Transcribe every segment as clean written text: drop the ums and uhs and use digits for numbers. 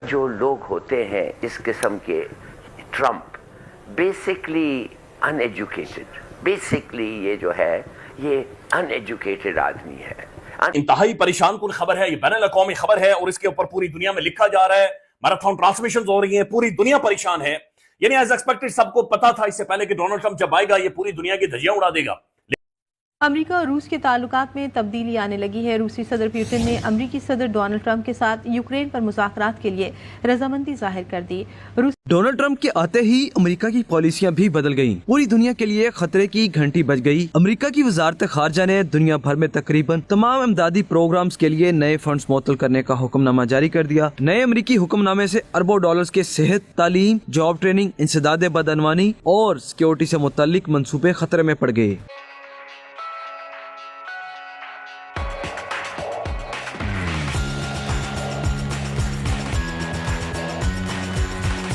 جو لوگ ہوتے ہیں اس قسم کے ٹرمپ بیسکلی ان ایجوکیٹڈ، بیسکلی یہ جو ہے یہ ان ایجوکیٹڈ آدمی ہے. انتہائی پریشان کن خبر ہے، یہ بین الاقوامی خبر ہے اور اس کے اوپر پوری دنیا میں لکھا جا رہا ہے، میراتھن ٹرانسمیشنز ہو رہی ہیں، پوری دنیا پریشان ہے. یعنی ایز ایکسپیکٹڈ سب کو پتا تھا اس سے پہلے کہ ڈونلڈ ٹرمپ جب آئے گا یہ پوری دنیا کی دھجیاں اڑا دے گا. امریکہ اور روس کے تعلقات میں تبدیلی آنے لگی ہے. روسی صدر پیوٹن نے امریکی صدر ڈونلڈ ٹرمپ کے ساتھ یوکرین پر مذاکرات کے لیے رضامندی ظاہر کر دی. ڈونلڈ ٹرمپ کے آتے ہی امریکہ کی پالیسیاں بھی بدل گئیں. پوری دنیا کے لیے خطرے کی گھنٹی بج گئی. امریکہ کی وزارت خارجہ نے دنیا بھر میں تقریباً تمام امدادی پروگرامز کے لیے نئے فنڈز معطل کرنے کا حکم نامہ جاری کر دیا. نئے امریکی حکم نامے سے اربوں ڈالرز کے صحت، تعلیم، جاب ٹریننگ، انسداد بدعنوانی اور سیکیورٹی سے متعلق منصوبے خطرے میں پڑ گئے.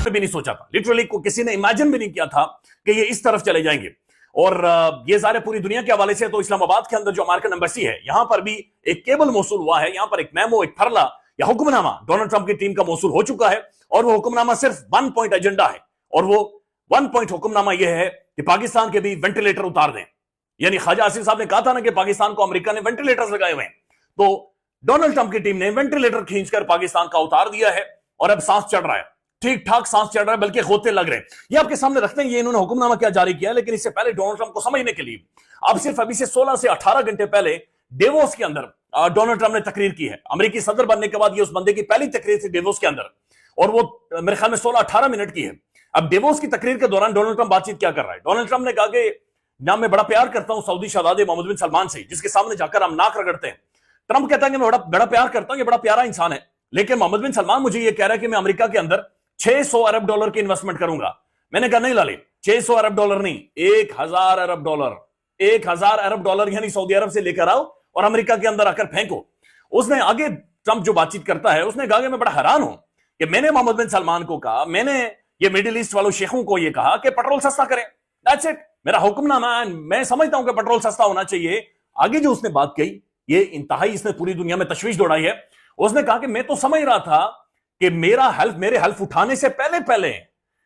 بھی نہیں سوچا تھا، لٹرلی کسی نے امیجن بھی نہیں کیا تھا کہ یہ اس طرف چلے جائیں گے. اور یہ ظاہر پوری دنیا کے حوالے سے تو اسلام آباد کے اندر جو امریکن ایمبیسی ہے یہاں پر بھی ایک کیبل موصول ہوا ہے، یہاں پر ایک میمو، ایک پھرلا یا حکم نامہ ڈونلڈ ٹرمپ کی ٹیم کا موصول ہو چکا ہے. اور وہ حکم نامہ صرف 1 پوائنٹ ایجنڈا ہے، اور وہ 1 پوائنٹ حکم نامہ یہ ہے کہ پاکستان کے بھی وینٹیلیٹر اتار دیں. یعنی خواجہ آصف صاحب نے کہا تھا نا کہ پاکستان کو امریکہ نے وینٹیلیٹر لگائے ہوئے ہیں، تو ڈونلڈ ٹرمپ کی ٹیم نے وینٹیلیٹر کھینچ کر پاکستان کا اتار دیا ہے اور اب سانس چڑھ رہا ہے، ٹھیک ٹھاک سانس چڑھ رہا ہے، بلکہ غوطے لگ رہے ہیں. یہ آپ کے سامنے رکھتے ہیں یہ انہوں نے حکم نامہ کیا جاری کیا. لیکن اس سے پہلے ڈونلڈ ٹرمپ کو سمجھنے کے لیے اب صرف ابھی سے 16 سے 18 گھنٹے پہلے ڈیووس کے اندر ڈونلڈ ٹرمپ نے تقریر کی ہے. امریکی صدر بننے کے بعد یہ اس بندے کی پہلی تقریر تھی ڈیووس کے اندر، اور وہ میرے خیال میں 16-18 منٹ کی ہے. اب ڈیووس کی تقریر کے دوران ڈونلڈ ٹرمپ بات چیت کیا کر رہا ہے؟ ڈونلڈ ٹرمپ نے کہا کہ نہ میں بڑا پیار کرتا ہوں سعودی شہزادے محمد بن سلمان سے، جس کے سامنے جا کر ہم ناک رگڑتے ہیں. ٹرمپ کہتا ہے کہ میں بڑا پیار کرتا ہوں، یہ بڑا پیارا انسان ہے، لیکن محمد بن سلمان مجھے یہ کہہ رہا ہے کہ میں امریکہ کے اندر 600 ارب ڈالر کی انویسٹمنٹ کروں گا. میں نے کہا نہیں لالے، 600 ارب ڈالر نہیں، 1000 ارب ڈالر. 1000 ارب ڈالر یعنی سعودی عرب سے لے کر آؤ اور امریکہ کے اندر آ کر پھینکو. اس نے آگے ٹرمپ جو بات چیت کرتا ہے اس نے کہا کہ میں بڑا حیران ہوں کہ میں نے محمد بن سلمان کو کہا، میں نے یہ میڈل ایسٹ والوں شیخوں کو یہ کہا کہ پیٹرول سستا کریں. دیٹس اٹ، میرا حکم نامہ ہے، میں سمجھتا ہوں کہ پیٹرول سستا ہونا چاہیے. آگے جو اس نے بات کہی یہ انتہائی اس نے پوری دنیا میں تشویش دوڑائی ہے. اس نے کہا کہ میں تو سمجھ رہا تھا کہ میرے حلف اٹھانے سے پہلے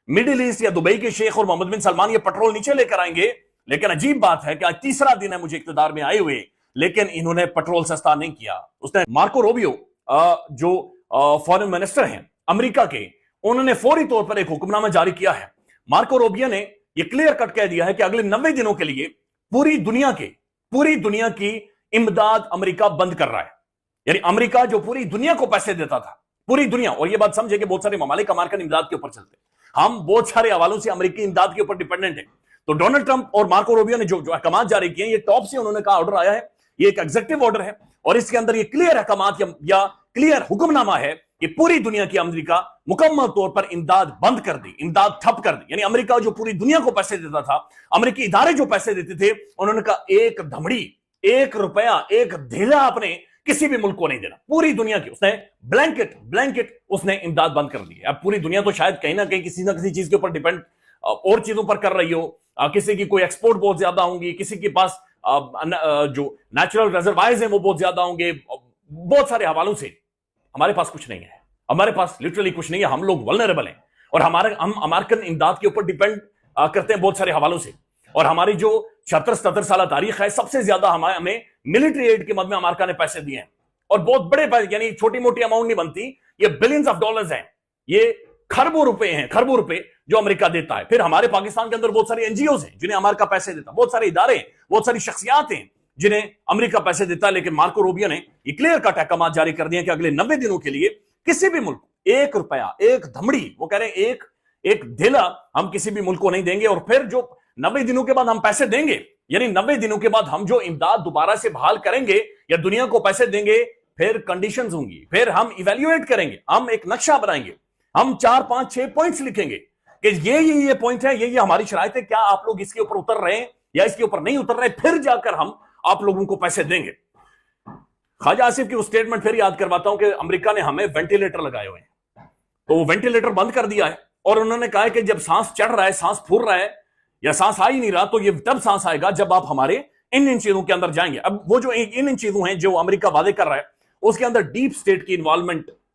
میڈل ایسٹ یا دبئی کے شیخ اور محمد بن سلمان یہ پیٹرول نیچے لے کر آئیں گے. لیکن عجیب بات ہے کہ آج تیسرا دن ہے مجھے اقتدار میں آئے ہوئے، لیکن انہوں نے پیٹرول سستا نہیں کیا. اس نے مارکو روبیو جو فارن منسٹر ہیں امریکہ کے، انہوں نے فوری طور پر ایک حکم نامہ جاری کیا ہے. مارکو روبیو نے یہ کلیئر کٹ کہہ دیا ہے کہ اگلے 90 دنوں کے لیے پوری دنیا کی امداد امریکہ بند کر رہا ہے. یعنی امریکہ جو پوری دنیا کو پیسے دیتا تھا، پوری دنیا، اور یہ بات سمجھے کہ بہت سارے ممالک امریکن امداد کے اوپر چلتے ہیں، ہم بہت سارے حوالوں سے امریکی امداد کے اوپر ڈیپینڈنٹ ہیں. تو ڈونلڈ ٹرمپ اور مارکو روبیو نے جو احکامات جاری کیے ہیں، یہ ٹاپ سے انہوں نے کہا آرڈر آیا ہے، یہ ایک ایگزیکٹو آرڈر ہے، اور اس کے اندر یہ کلیئر احکامات یا کلیئر حکم نامہ ہے کہ پوری دنیا کی امریکہ مکمل طور پر امداد بند کر دی، امداد ٹھپ کر دی. یعنی امریکہ جو پوری دنیا کو پیسے دیتا تھا، امریکی ادارے جو پیسے دیتے تھے، انہوں نے کہا ایک دھمڑی، 1 روپیہ، ایک دھیلا اپنے کسی بھی ملک کو نہیں دینا. پوری دنیا کی اس نے بلینکٹ اس نے امداد بند کر دی ہے. اب پوری دنیا تو شاید کہیں نہ کہیں کسی نہ کسی چیز کے اوپر ڈیپینڈ اور چیزوں پر کر رہی ہو. کسی کی کوئی ایکسپورٹ بہت زیادہ ہوں گی، کسی کے پاس جو نیچرل ریزروائرز ہیں وہ بہت زیادہ ہوں گے، بہت سارے حوالوں سے. ہمارے پاس کچھ نہیں ہے، ہمارے پاس لٹرلی کچھ نہیں ہے. ہم لوگ ولنریبل ہیں اور ہم امریکن امداد کے اوپر ڈیپینڈ کرتے ہیں بہت سارے حوالوں سے. اور ہماری جو 76-77 سالہ تاریخ ہے، سب سے زیادہ ہمیں ملٹری ایڈ کے مد میں امریکہ نے پیسے دیے ہیں، اور بہت بڑے پیسے، یعنی چھوٹی موٹی اماؤنٹ نہیں بنتی، یہ بلینز آف ڈالرز ہیں، یہ کھربوں روپے جو امریکہ دیتا ہے. پھر ہمارے پاکستان کے اندر بہت سارے NGOs ہیں جنہیں امریکہ پیسے دیتا، بہت سارے ادارے ہیں، بہت ساری شخصیات ہیں جنہیں امریکہ پیسے دیتا ہے. لیکن مارکو روبیو نے یہ کلیئر کٹ احکامات جاری کر دیے کہ اگلے 90 دنوں کے لیے کسی بھی ملک 1 روپیہ، ایک دھمڑی، وہ کہہ رہے ہیں ایک دھیلا ہم کسی بھی ملک کو نہیں دیں گے. اور پھر جو 90 دنوں کے بعد ہم پیسے دیں گے، یعنی 90 دنوں کے بعد ہم جو امداد دوبارہ سے بحال کریں گے یا دنیا کو پیسے دیں گے، پھر کنڈیشنز ہوں گی، پھر ہم ایویلیویٹ کریں گے، ہم ایک نقشہ بنائیں گے، ہم 4-5-6 پوائنٹس لکھیں گے کہ یہ پوائنٹ ہے، یہ ہماری شرائط ہے، کیا آپ لوگ اس کے اوپر اتر رہے ہیں یا اس کے اوپر نہیں اتر رہے، پھر جا کر ہم آپ لوگوں کو پیسے دیں گے. خواجہ آصف کی وہ سٹیٹمنٹ پھر یاد کرواتا ہوں کہ امریکہ نے ہمیں وینٹیلیٹر لگائے ہوئے ہیں، تو وہ وینٹیلیٹر بند کر دیا ہے، اور انہوں نے کہا ہے کہ جب سانس چڑھ رہا ہے، سانس پھول رہا ہے یا سانس آ ہی نہیں رہا، تو یہ تب سانس آئے گا جب آپ ہمارے ان چیزوں کے اندر جائیں گے. اب وہ جو ان چیزوں ہیں جو امریکہ وعدے کر رہا ہے، اس کے اندر ڈیپ سٹیٹ کی involvement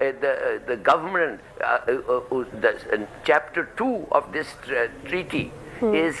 the government the chapter 2 of this treaty is